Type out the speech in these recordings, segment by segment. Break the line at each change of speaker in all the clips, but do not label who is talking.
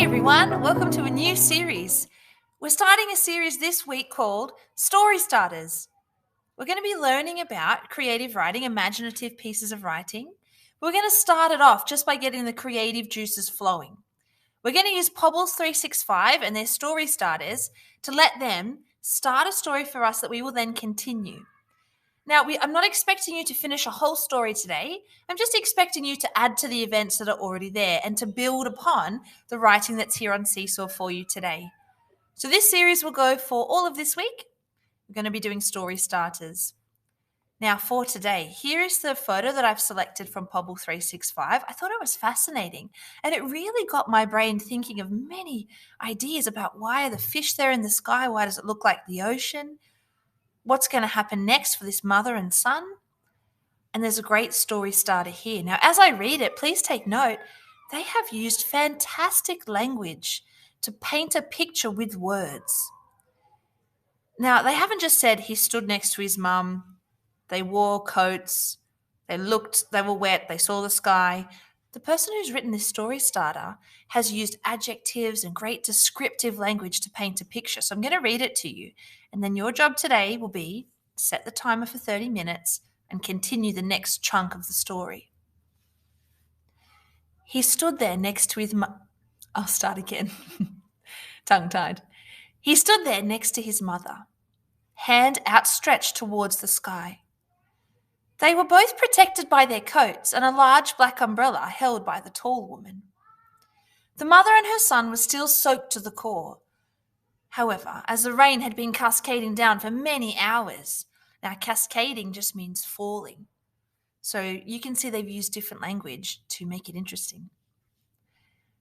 Hey everyone, welcome to a new series. We're starting a series this week called Story Starters. We're going to be learning about creative writing, imaginative pieces of writing. We're going to start it off just by getting the creative juices flowing. We're going to use Pobbles 365 and their story starters to let them start a story for us that we will then continue. Now, I'm not expecting you to finish a whole story today. I'm just expecting you to add to the events that are already there and to build upon the writing that's here on Seesaw for you today. So this series will go for all of this week. We're going to be doing story starters. Now, for today, here is the photo that I've selected from Pobble 365. I thought it was fascinating, and it really got my brain thinking of many ideas about why are the fish there in the sky? Why does it look like the ocean? What's going to happen next for this mother and son? And there's a great story starter here. Now, as I read it, please take note, they have used fantastic language to paint a picture with words. Now, they haven't just said he stood next to his mum, they wore coats, they were wet, they saw the sky. The person who's written this story starter has used adjectives and great descriptive language to paint a picture. So I'm going to read it to you. And then your job today will be set the timer for 30 minutes and continue the next chunk of the story. He stood there next to his I'll start again. Tongue-tied. He stood there next to his mother, hand outstretched towards the sky. They were both protected by their coats and a large black umbrella held by the tall woman. The mother and her son were still soaked to the core. However, as the rain had been cascading down for many hours, now cascading just means falling. So you can see they've used different language to make it interesting.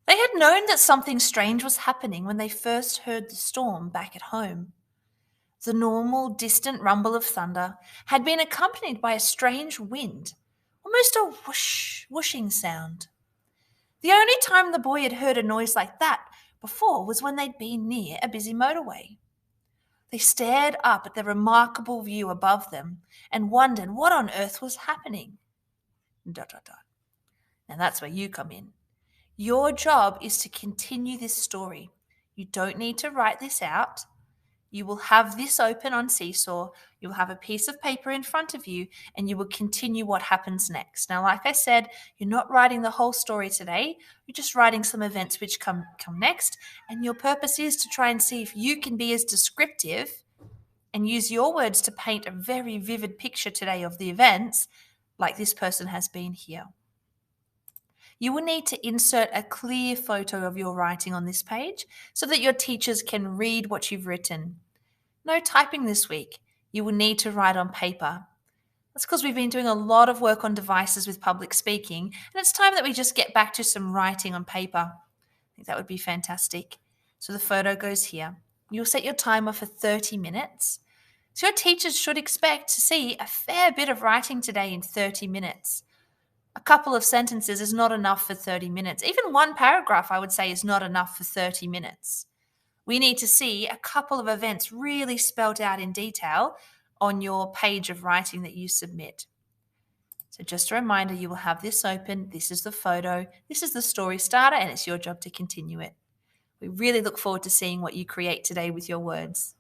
They had known that something strange was happening when they first heard the storm back at home. The normal, distant rumble of thunder had been accompanied by a strange wind, almost a whoosh, whooshing sound. The only time the boy had heard a noise like that before was when they'd been near a busy motorway. They stared up at the remarkable view above them and wondered what on earth was happening. ... Now that's where you come in. Your job is to continue this story. You don't need to write this out. You will have this open on Seesaw, you'll have a piece of paper in front of you, and you will continue what happens next. Now, like I said, you're not writing the whole story today, you're just writing some events which come next, and your purpose is to try and see if you can be as descriptive and use your words to paint a very vivid picture today of the events, like this person has been here. You will need to insert a clear photo of your writing on this page so that your teachers can read what you've written. No typing this week. You will need to write on paper. That's because we've been doing a lot of work on devices with public speaking, and it's time that we just get back to some writing on paper. I think that would be fantastic. So the photo goes here. You'll set your timer for 30 minutes. So your teachers should expect to see a fair bit of writing today in 30 minutes. A couple of sentences is not enough for 30 minutes. Even one paragraph, I would say, is not enough for 30 minutes. We need to see a couple of events really spelled out in detail on your page of writing that you submit. So just a reminder, you will have this open. This is the photo. This is the story starter, and it's your job to continue it. We really look forward to seeing what you create today with your words.